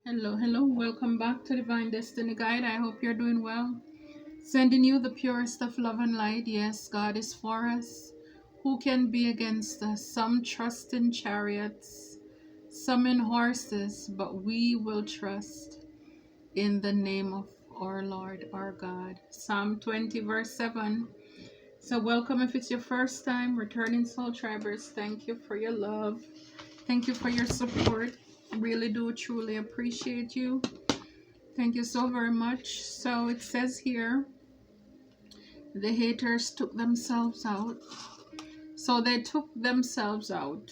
Hello, welcome back to Divine Destiny Guide. I hope you're doing well. Sending you the purest of love and light. Yes, God is for us. Who can be against us? Some trust in chariots, some in horses, but we will trust in the name of our Lord, our God. Psalm 20, verse 7. So, welcome if it's your first time. Returning Soul Tribers, thank you for your love. Thank you for your support. Really do truly appreciate you. Thank you so very much. So it says here, the haters took themselves out. So they took themselves out.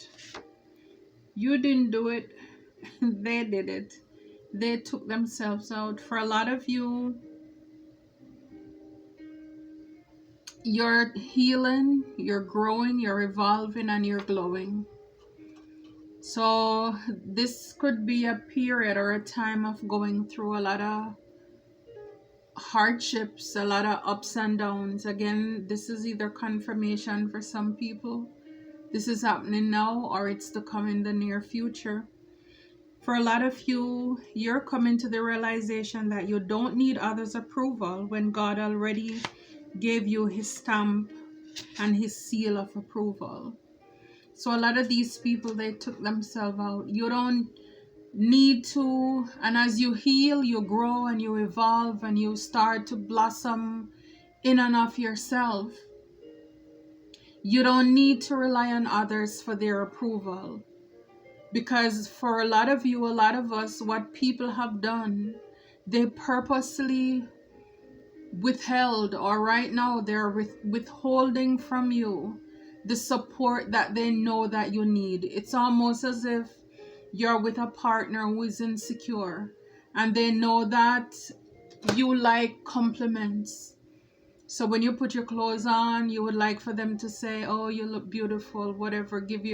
You didn't do it. They did it. They took themselves out. For a lot of you, you're healing, you're growing, you're evolving, and you're glowing. So this could be a period or a time of going through a lot of hardships, a lot of ups and downs. Again, this is either confirmation for some people. This is happening now, or it's to come in the near future. For a lot of you, you're coming to the realization that you don't need others' approval when God already gave you his stamp and his seal of approval. So a lot of these people, they took themselves out. You don't need to, and as you heal, you grow and you evolve and you start to blossom in and of yourself. You don't need to rely on others for their approval, because for a lot of you, a lot of us, what people have done, they purposely withheld, or right now they're withholding from you the support that they know that you need. It's almost as if you're with a partner who is insecure and they know that you like compliments. So when you put your clothes on, you would like for them to say, "Oh, you look beautiful," whatever, give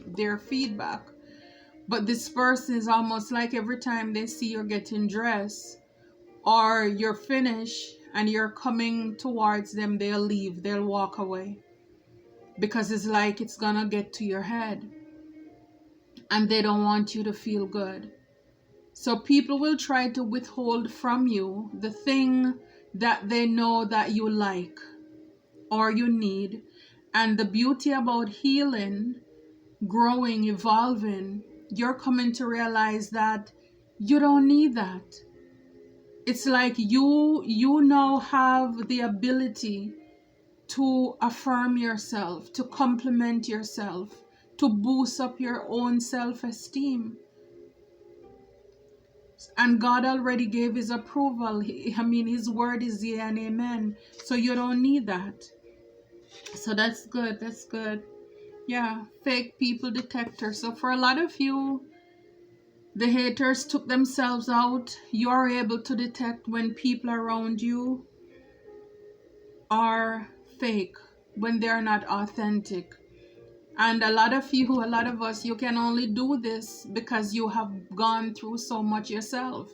their feedback. But this person is almost like every time they see you're getting dressed or you're finished and you're coming towards them, they'll leave, they'll walk away, because it's like it's gonna get to your head and they don't want you to feel good. So people will try to withhold from you the thing that they know that you like or you need. And the beauty about healing, growing, evolving, you're coming to realize that you don't need that. It's like you now have the ability to affirm yourself, to compliment yourself, to boost up your own self-esteem. And God already gave his approval. His word is yeah and amen. So you don't need that. So that's good. That's good. Yeah, fake people detector. So for a lot of you, the haters took themselves out. You are able to detect when people around you are fake, when they're not authentic. And a lot of you, a lot of us, you can only do this because you have gone through so much yourself.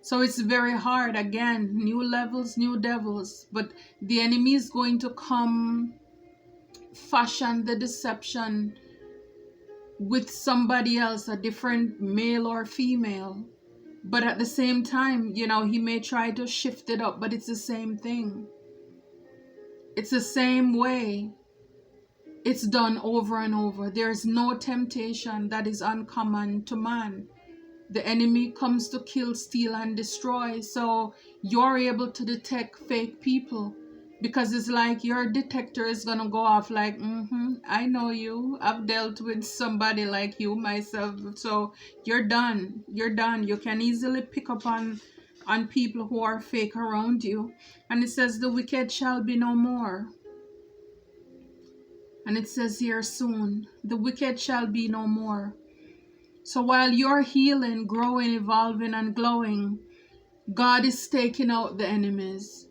So it's very hard. Again, new levels, new devils. But the enemy is going to come fashion the deception with somebody else, a different male or female. But at the same time, he may try to shift it up, but it's the same thing. It's the same way. It's done over and over. There's no temptation that is uncommon to man. The enemy comes to kill, steal, and destroy. So you're able to detect fake people, because it's like your detector is going to go off like, I know you. I've dealt with somebody like you myself. So you're done. You're done. You can easily pick up on people who are fake around you. And it says the wicked shall be no more. And it says here soon, the wicked shall be no more. So while you're healing, growing, evolving, and glowing, God is taking out the enemies.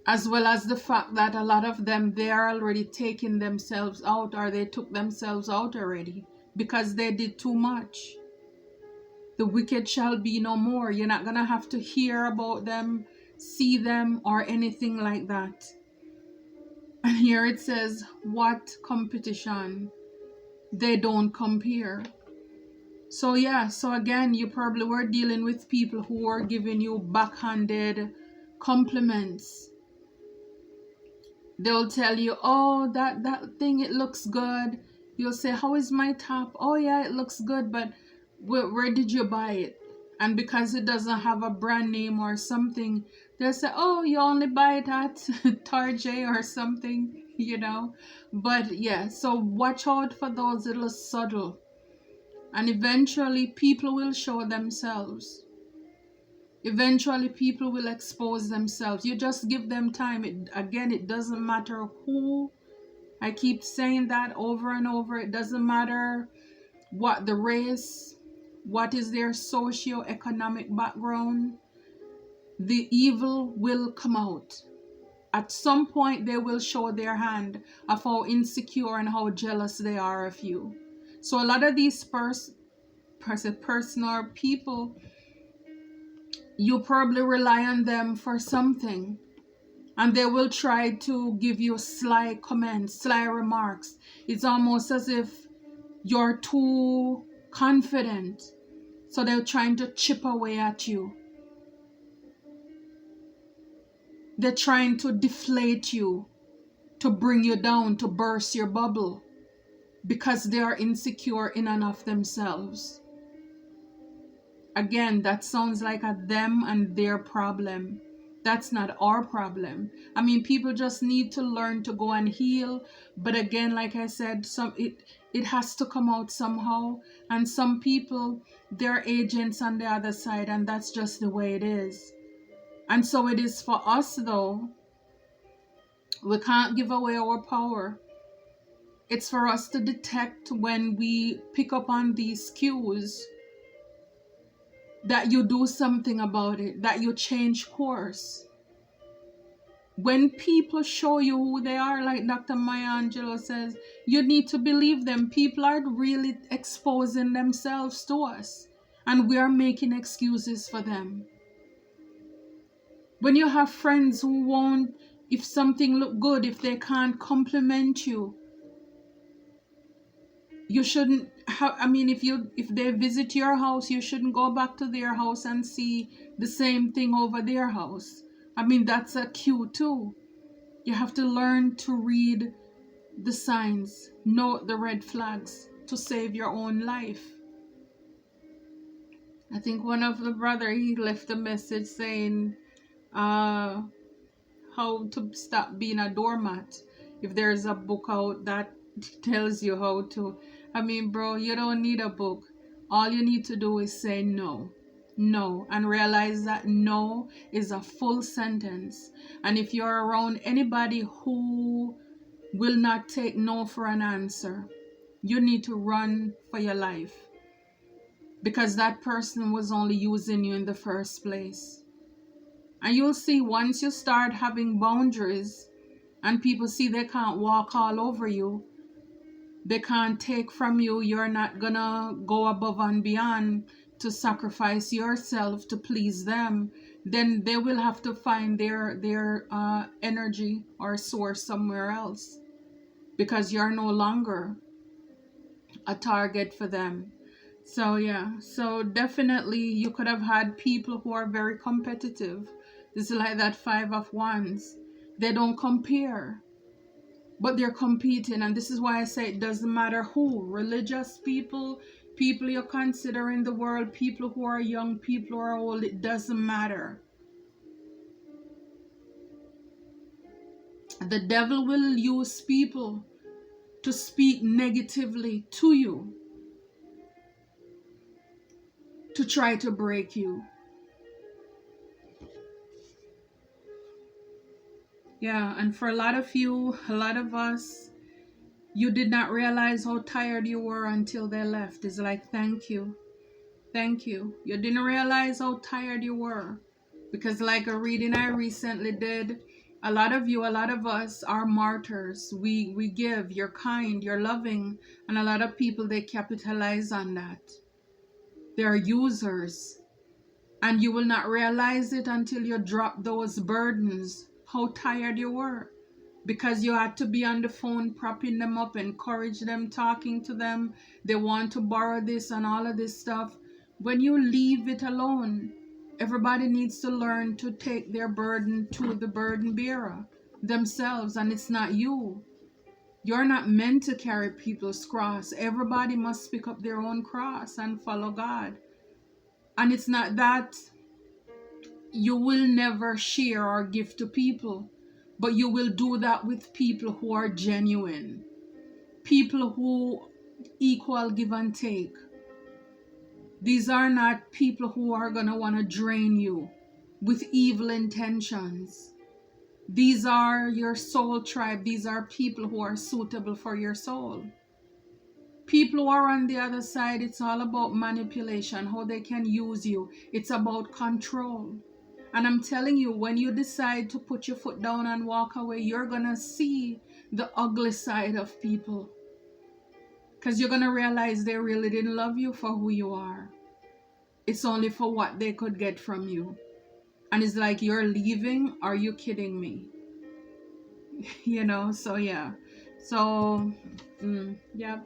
As well as the fact that a lot of them, they are already taking themselves out, or they took themselves out already because they did too much. The wicked shall be no more. You're not going to have to hear about them, see them, or anything like that. And here it says, what competition? They don't compare. So yeah, so again, you probably were dealing with people who were giving you backhanded compliments. They'll tell you, oh, that thing, it looks good. You'll say, how is my top? Oh yeah, it looks good, but where did you buy it? And because it doesn't have a brand name or something, they'll say, oh, you only buy it at Target or something, you know. But yeah, so watch out for those little subtle, and eventually people will show themselves. Eventually people will expose themselves. You just give them time. It doesn't matter who. I keep saying that over and over. It doesn't matter what the race, what is their socio-economic background. The evil will come out. At some point they will show their hand of how insecure and how jealous they are of you. So a lot of these personal people, you probably rely on them for something, and they will try to give you sly comments, sly remarks. It's almost as if you're too confident, so they're trying to chip away at you. They're trying to deflate you, to bring you down, to burst your bubble, because they are insecure in and of themselves. Again, that sounds like a them and their problem. That's not our problem. I mean, people just need to learn to go and heal. But again, like I said, it has to come out somehow. And some people, they're agents on the other side, and that's just the way it is. And so it is for us, though. We can't give away our power. It's for us to detect when we pick up on these cues, that you do something about it, that you change course. When people show you who they are, like Dr. Maya Angelou says, you need to believe them. People are really exposing themselves to us, and we are making excuses for them. When you have friends who won't, if something look good, if they can't compliment you, you shouldn't have, I mean, if they visit your house, you shouldn't go back to their house and see the same thing over their house. I mean, that's a cue too. You have to learn to read the signs, note the red flags to save your own life. I think one of the brother, he left a message saying how to stop being a doormat. If there's a book out that tells you how to, I mean, bro, you don't need a book. All you need to do is say no. No, and realize that no is a full sentence. And if you're around anybody who will not take no for an answer, you need to run for your life, because that person was only using you in the first place. And you'll see, once you start having boundaries and people see they can't walk all over you, they can't take from you, you're not gonna go above and beyond to sacrifice yourself to please them, then they will have to find their energy or source somewhere else, because you're no longer a target for them. So yeah, so definitely you could have had people who are very competitive. This is like that 5 of Wands. They don't compare, but they're competing. And this is why I say it doesn't matter who. Religious people, people you consider in the world, people who are young, people who are old, it doesn't matter. The devil will use people to speak negatively to you, to try to break you. Yeah, and for a lot of you, a lot of us, you did not realize how tired you were until they left. It's like, thank you. Thank you. You didn't realize how tired you were. Because like a reading I recently did, a lot of you, a lot of us are martyrs. We give, you're kind, you're loving, and a lot of people, they capitalize on that. They're users. And you will not realize it until you drop those burdens, how tired you were. because you had to be on the phone propping them up, encourage them, talking to them. They want to borrow this and all of this stuff. When you leave it alone, everybody needs to learn to take their burden to the burden bearer themselves, and it's not you. You're not meant to carry people's cross. Everybody must pick up their own cross and follow God. And it's not that you will never share or give to people, but you will do that with people who are genuine, people who equal give and take. These are not people who are going to want to drain you with evil intentions. These are your soul tribe. These are people who are suitable for your soul. People who are on the other side, it's all about manipulation, how they can use you. It's about control. And I'm telling you, when you decide to put your foot down and walk away, you're going to see the ugly side of people. Because you're going to realize they really didn't love you for who you are. It's only for what they could get from you. And it's like, you're leaving? Are you kidding me? You know, so yeah. So, yeah.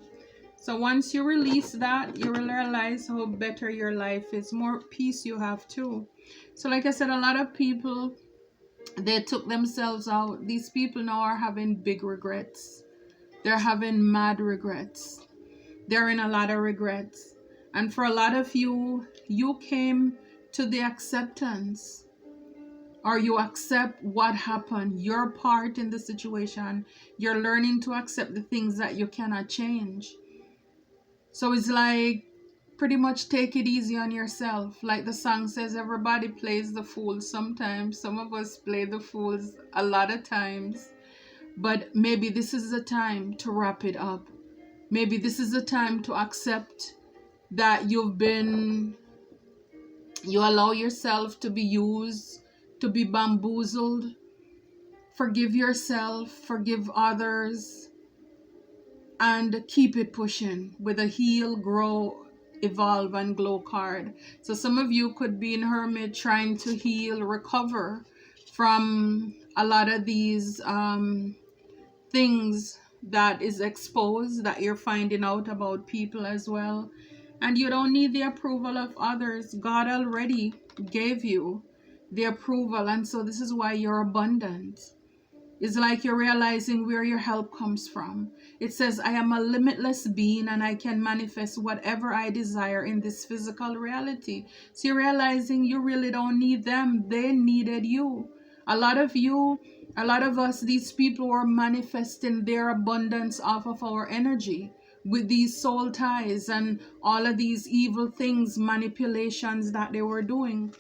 So once you release that, you will realize how better your life is. More peace you have too. So like I said, a lot of people, they took themselves out. These people now are having big regrets. They're having mad regrets. They're in a lot of regrets. And for a lot of you, you came to the acceptance, or you accept what happened, your part in the situation. You're learning to accept the things that you cannot change. So it's like, pretty much take it easy on yourself. Like the song says, everybody plays the fool sometimes. Some of us play the fools a lot of times. But maybe this is the time to wrap it up. Maybe this is the time to accept that you allow yourself to be used, to be bamboozled. Forgive yourself, forgive others, and keep it pushing with a heal, grow, evolve, and glow card. So some of you could be in hermit trying to heal, recover from a lot of these things that is exposed, that you're finding out about people as well. And you don't need the approval of others. God already gave you the approval, and so this is why you're abundant. It's like you're realizing where your help comes from. It says, I am a limitless being and I can manifest whatever I desire in this physical reality. So you're realizing you really don't need them. They needed you. A lot of us, these people were manifesting their abundance off of our energy with these soul ties and all of these evil things, manipulations that they were doing.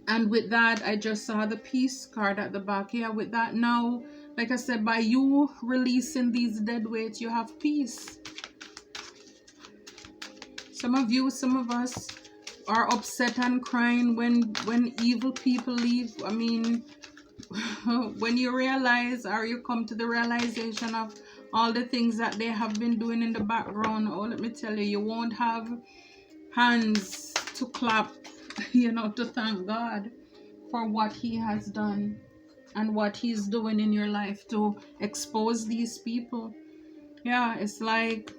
And with that, I just saw the peace card at the back. Yeah, with that now, like I said, by you releasing these dead weights, you have peace. Some of you, some of us are upset and crying when evil people leave. I mean, when you realize, or you come to the realization of all the things that they have been doing in the background, oh, let me tell you, you won't have hands to clap, you know, to thank God for what he has done and what he's doing in your life to expose these people. Yeah, it's like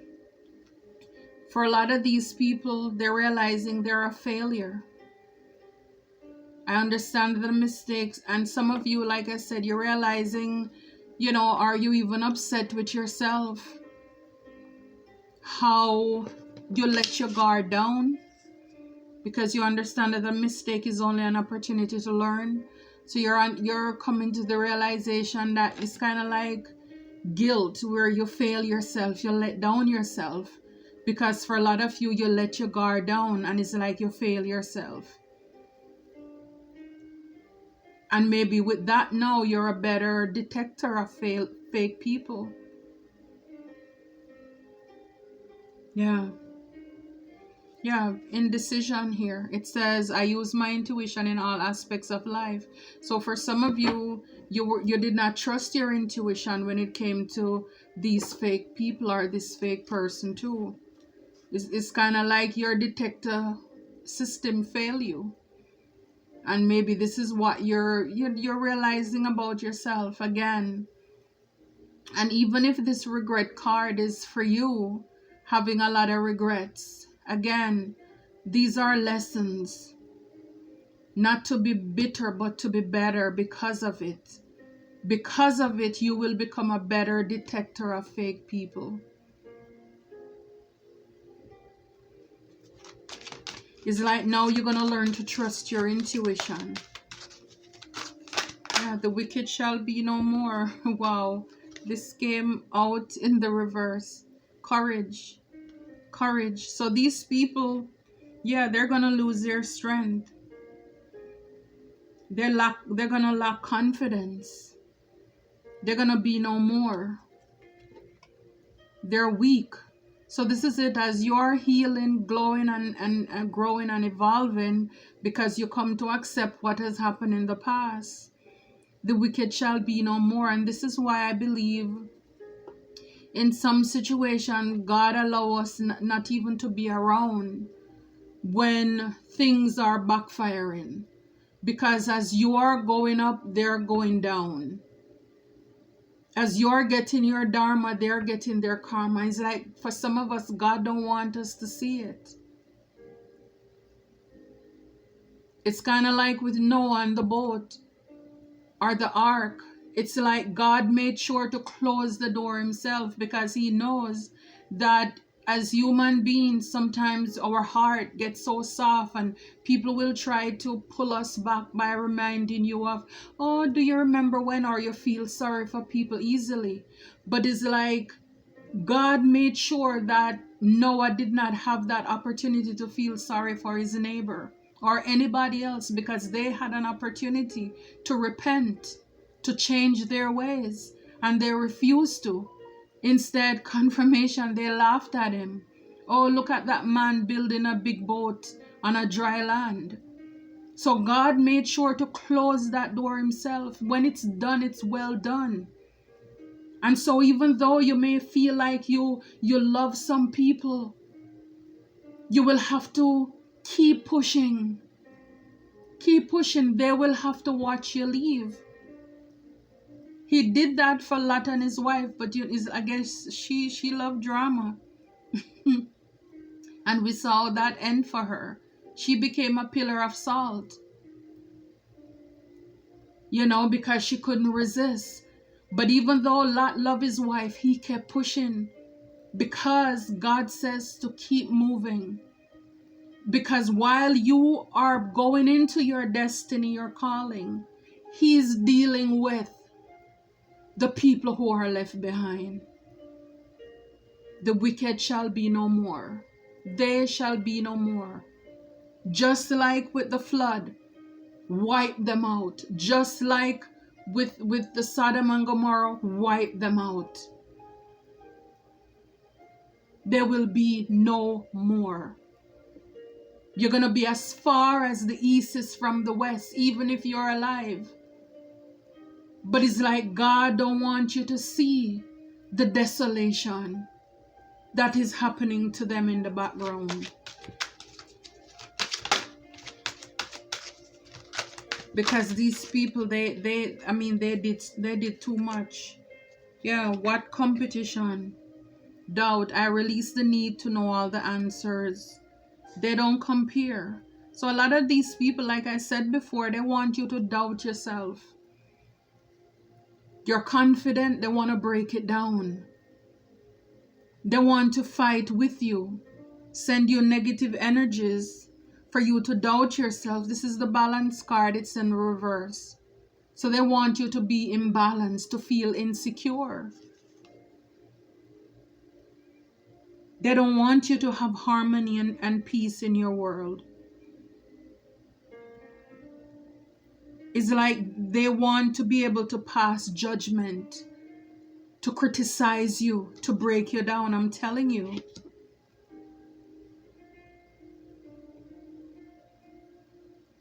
for a lot of these people, they're realizing they're a failure. I understand the mistakes, and some of you, like I said, you're realizing, you know, are you even upset with yourself? How you let your guard down? Because you understand that a mistake is only an opportunity to learn. So you're coming to the realization that it's kind of like guilt, where you fail yourself, you let down yourself. Because for a lot of you, you let your guard down and it's like you fail yourself. And maybe with that now, you're a better detector of fake people. Yeah. Yeah, indecision here. It says, I use my intuition in all aspects of life. So for some of you, you did not trust your intuition when it came to these fake people or this fake person too. It's kind of like your detector system failed you. And maybe this is what you're realizing about yourself again. And even if this regret card is for you, having a lot of regrets, again, these are lessons. Not to be bitter, but to be better because of it. Because of it, you will become a better detector of fake people. It's like now you're going to learn to trust your intuition. Yeah, the wicked shall be no more. Wow. This came out in the reverse. Courage. Courage. So these people, yeah, they're going to lose their strength. They're going to lack confidence. They're going to be no more. They're weak. So this is it, as you're healing, glowing, and growing and evolving, because you come to accept what has happened in the past. The wicked shall be no more. And this is why I believe in some situation, God allow us not even to be around when things are backfiring. Because as you are going up, they're going down. As you're getting your dharma, they're getting their karma. It's like for some of us, God don't want us to see it. It's kind of like with Noah and the boat or the ark. It's like God made sure to close the door himself, because he knows that as human beings, sometimes our heart gets so soft and people will try to pull us back by reminding you of, oh, do you remember when, or you feel sorry for people easily. But it's like God made sure that Noah did not have that opportunity to feel sorry for his neighbor or anybody else, because they had an opportunity to repent, to change their ways, and they refused to. Instead, confirmation, they laughed at him. Oh, look at that man building a big boat on a dry land. So God made sure to close that door himself. When it's done, it's well done. And so even though you may feel like you love some people, you will have to keep pushing. Keep pushing. They will have to watch you leave. He did that for Lot and his wife, but I guess she loved drama. And we saw that end for her. She became a pillar of salt. Because she couldn't resist. But even though Lot loved his wife, he kept pushing. Because God says to keep moving. Because while you are going into your destiny, your calling, he's dealing with the people who are left behind. The wicked shall be no more. They shall be no more. Just like with the flood, wipe them out. Just like with the Sodom and Gomorrah, wipe them out. There will be no more. You're going to be as far as the east is from the west, even if you're alive. But it's like God don't want you to see the desolation that is happening to them in the background. Because these people, they did too much. Yeah, what competition? Doubt. I release the need to know all the answers. They don't compare. So a lot of these people, like I said before, they want you to doubt yourself. You're confident, they want to break it down. They want to fight with you, send you negative energies for you to doubt yourself. This is the balance card, it's in reverse. So they want you to be imbalanced, to feel insecure. They don't want you to have harmony and peace in your world. It's like they want to be able to pass judgment, to criticize you, to break you down. I'm telling you.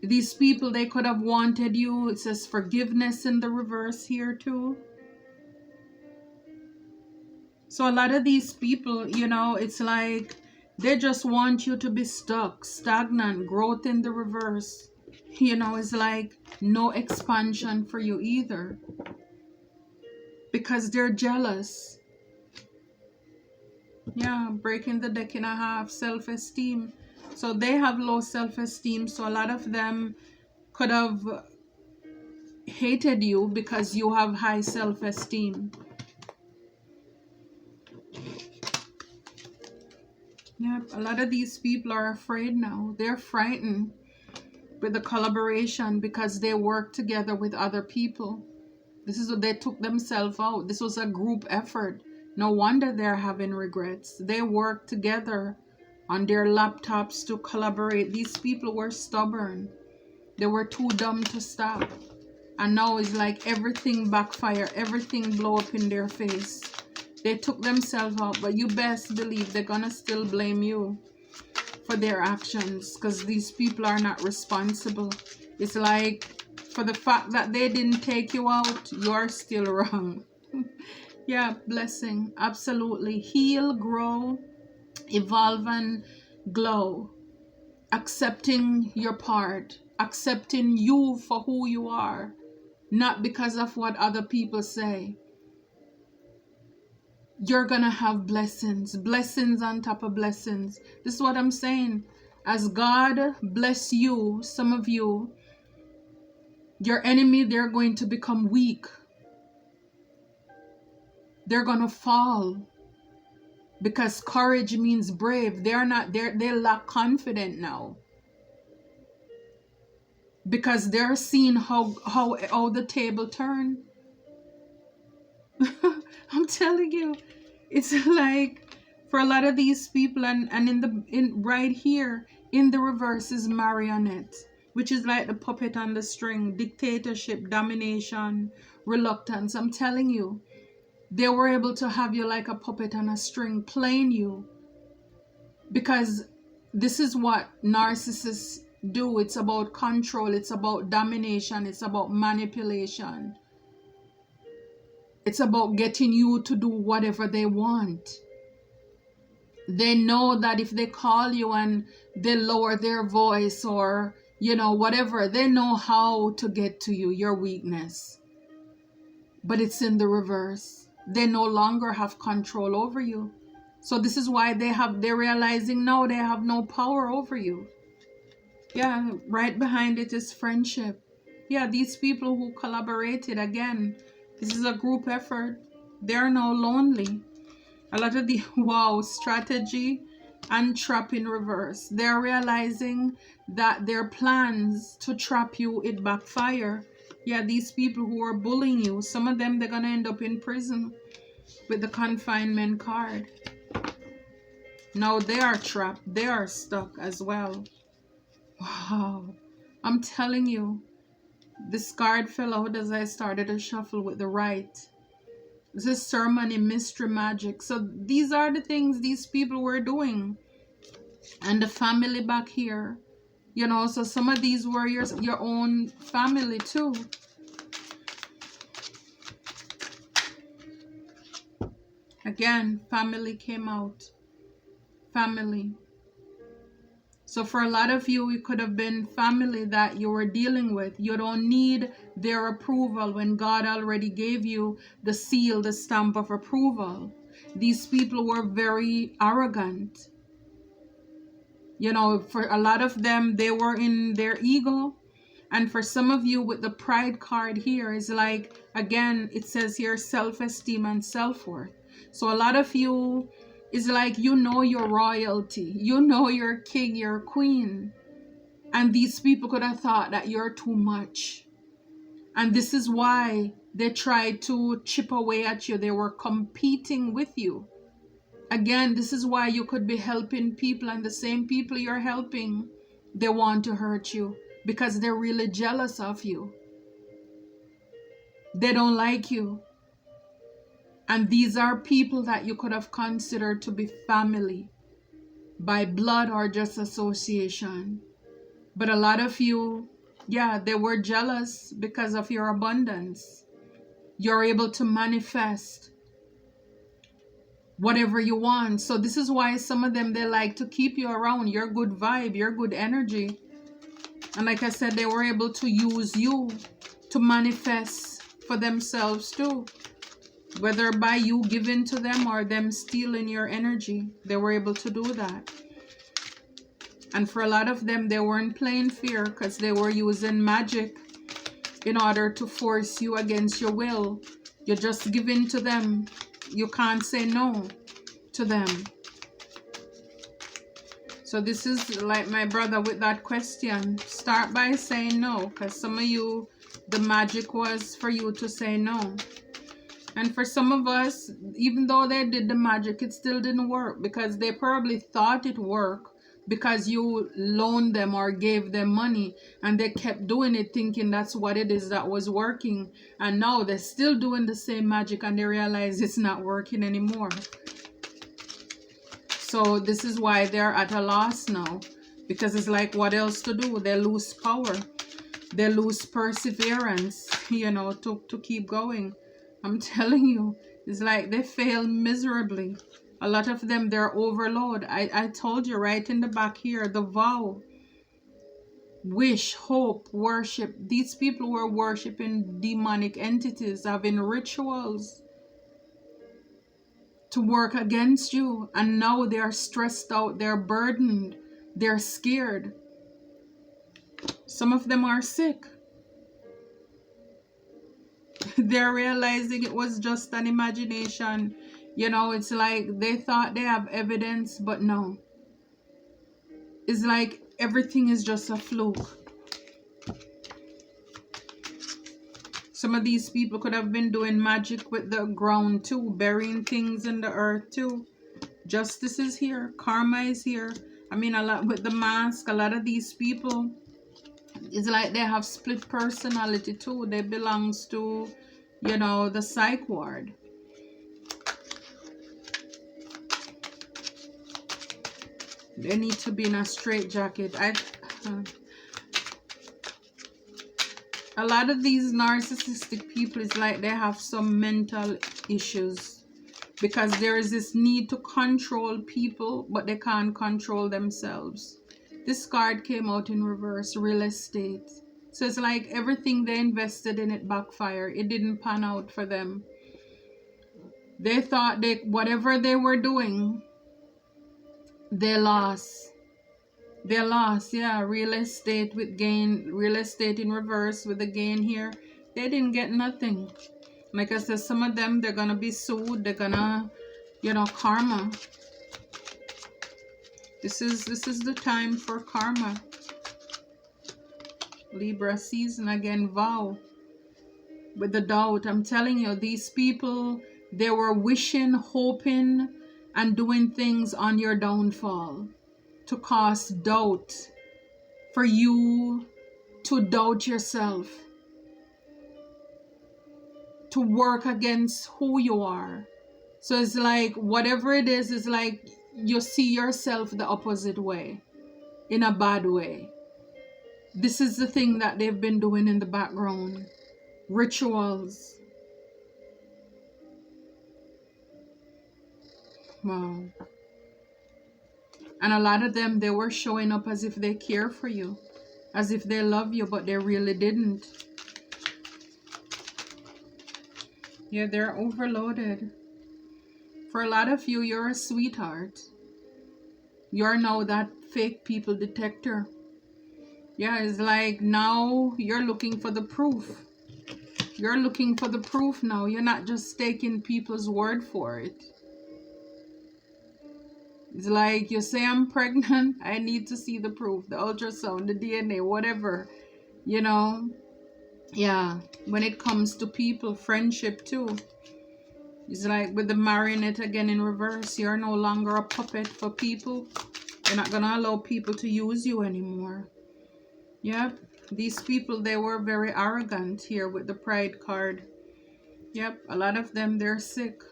These people, they could have wanted you. It says forgiveness in the reverse here too. So a lot of these people, it's like they just want you to be stuck, stagnant, growth in the reverse. It's like no expansion for you either. because they're jealous. Yeah, breaking the deck in half, self-esteem. So they have low self-esteem. So a lot of them could have hated you because you have high self-esteem. Yeah, a lot of these people are afraid now. They're frightened with the collaboration because they work together with other people. This is what they took themselves out. This was a group effort. No wonder they're having regrets. They worked together on their laptops to collaborate. These people were stubborn. They were too dumb to stop. And now it's like everything backfire. Everything blow up in their face. They took themselves out. But you best believe they're going to still blame you for their actions. Because these people are not responsible. It's like, for the fact that they didn't take you out, you're still wrong. Yeah, blessing. Absolutely. Heal, grow, evolve, and glow. Accepting your part. Accepting you for who you are. Not because of what other people say. You're going to have blessings. Blessings on top of blessings. This is what I'm saying. As God bless you, some of you, your enemy, they're going to become weak. They're going to fall. Because courage means brave. They lack confidence now. Because they're seeing how the table turn. I'm telling you, it's like for a lot of these people, and right here in the reverse is marionette, which is like the puppet on the string, dictatorship, domination, reluctance. I'm telling you, they were able to have you like a puppet on a string, playing you. Because this is what narcissists do. It's about control. It's about domination. It's about manipulation. It's about getting you to do whatever they want. They know that if they call you and they lower their voice or, whatever, they know how to get to you, your weakness. But it's in the reverse. They no longer have control over you. So this is why they're realizing now they have no power over you. Yeah, right behind it is friendship. Yeah, these people who collaborated, again, this is a group effort. They're now lonely. A lot of the, strategy and trap in reverse. They're realizing that their plans to trap you, it backfire. Yeah, these people who are bullying you, some of them, they're going to end up in prison with the confinement card. Now they are trapped. They are stuck as well. Wow. I'm telling you, this card fell out as I started to shuffle with the right. This is ceremony, mystery, magic. So these are the things these people were doing. And the family back here. So some of these were your own family too. Again, family came out. Family. So for a lot of you, it could have been family that you were dealing with. You don't need their approval when God already gave you the seal, the stamp of approval. These people were very arrogant. For a lot of them, they were in their ego. And for some of you with the pride card here is like, again, it says here self-esteem and self-worth. So a lot of you is like, your royalty. You're king, you're queen. And these people could have thought that you're too much. And this is why they tried to chip away at you. They were competing with you. Again, this is why you could be helping people, and the same people you're helping, they want to hurt you because they're really jealous of you. They don't like you. And these are people that you could have considered to be family by blood or just association. But a lot of you, they were jealous because of your abundance. You're able to manifest whatever you want. So this is why some of them, they like to keep you around. Your good vibe, your good energy. And like I said, they were able to use you to manifest for themselves too. Whether by you giving to them or them stealing your energy, they were able to do that. And for a lot of them, they weren't playing fair because they were using magic in order to force you against your will. You're just giving to them. You can't say no to them. So this is like my brother with that question. Start by saying no, because some of you, the magic was for you to say no. And for some of us, even though they did the magic, it still didn't work, because they probably thought it worked because you loaned them or gave them money, and they kept doing it thinking that's what it is that was working. And now they're still doing the same magic and they realize it's not working anymore. So this is why they're at a loss now, because it's like, what else to do? They lose power. They lose perseverance, you know, to keep going. I'm telling you, it's like they fail miserably. A lot of them, they're overload. I told you right in the back here, the vow, wish, hope, worship. These people were worshiping demonic entities, having rituals to work against you. And now they're stressed out, they're burdened, they're scared. Some of them are sick. They're realizing it was just an imagination. You know, it's like they thought they have evidence, but no. It's like everything is just a fluke. Some of these people could have been doing magic with the ground too, burying things in the earth too. Justice is here. Karma is here. I mean, a lot with the mask, a lot of these people, it's like they have split personality too. They belongs to, you know, the psych ward. They need to be in a straitjacket. A lot of these narcissistic people, is like they have some mental issues, because there is this need to control people, but they can't control themselves. This card came out in reverse, real estate. So it's like everything they invested in it backfired. It didn't pan out for them. They thought whatever they were doing, they lost. They lost, yeah. Real estate with gain, real estate in reverse with the gain here. They didn't get nothing. Like I said, some of them, they're gonna be sued. They're gonna, you know, karma. This is the time for karma. Libra season again, vow. With the doubt, I'm telling you, these people, they were wishing, hoping, and doing things on your downfall to cause doubt, for you to doubt yourself, to work against who you are. So it's like whatever it is, it's like you see yourself the opposite way, in a bad way. This is the thing that they've been doing in the background. Rituals. Wow. And a lot of them, they were showing up as if they care for you, as if they love you, but they really didn't. Yeah, they're overloaded. For a lot of you, you're a sweetheart. You're now that fake people detector. Yeah, it's like now you're looking for the proof. You're looking for the proof now. You're not just taking people's word for it. It's like you say, I'm pregnant, I need to see the proof, the ultrasound, the DNA, whatever, you know. Yeah, when it comes to people, friendship too. It's like with the marionette again in reverse. You're no longer a puppet for people. You're not going to allow people to use you anymore. Yep, these people, they were very arrogant here with the pride card. Yep, a lot of them, they're sick.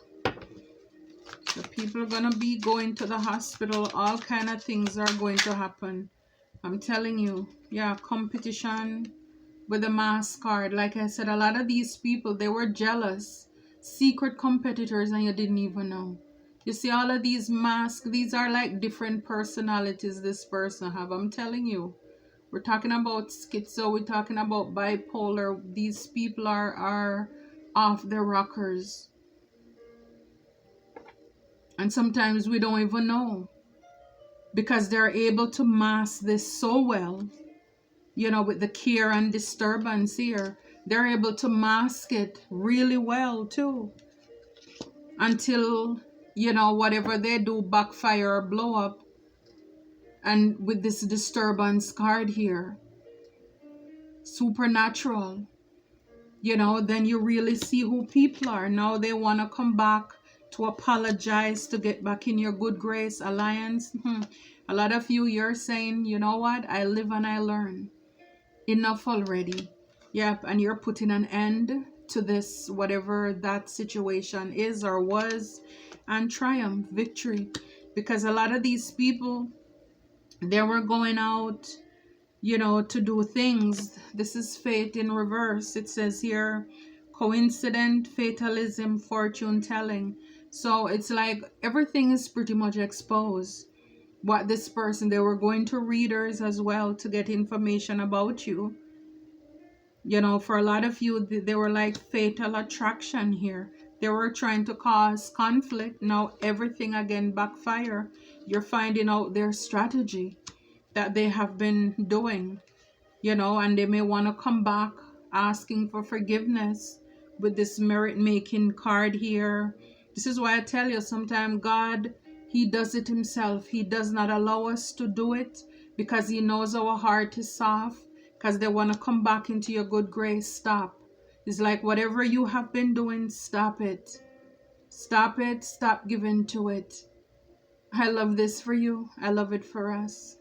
So people are going to be going to the hospital. All kind of things are going to happen. I'm telling you. Yeah, competition with the mask card. Like I said, a lot of these people, they were jealous. Secret competitors, and you didn't even know. You see all of these masks, these are like different personalities this person have. I'm telling you. We're talking about schizo. We're talking about bipolar. These people are off their rockers. And sometimes we don't even know, because they're able to mask this so well, with the care and disturbance here. They're able to mask it really well too, until, whatever they do backfire or blow up. And with this disturbance card here, supernatural, then you really see who people are. Now they want to come back to apologize, to get back in your good grace alliance. A lot of you're saying, you know what, I live and I learn. Enough already. Yep, and you're putting an end to this, whatever that situation is or was, and triumph, victory. Because a lot of these people, they were going out, to do things. This is fate in reverse. It says here, coincident, fatalism, fortune telling. So it's like everything is pretty much exposed. What this person, they were going to readers as well to get information about you. For a lot of you, they were like fatal attraction here. They were trying to cause conflict. Now everything again backfire. You're finding out their strategy that they have been doing, and they may want to come back asking for forgiveness with this merit making card here. This is why I tell you, sometimes God, he does it himself. He does not allow us to do it, because he knows our heart is soft, because they want to come back into your good grace. Stop. It's like, whatever you have been doing, stop it. Stop it. Stop giving to it. I love this for you. I love it for us.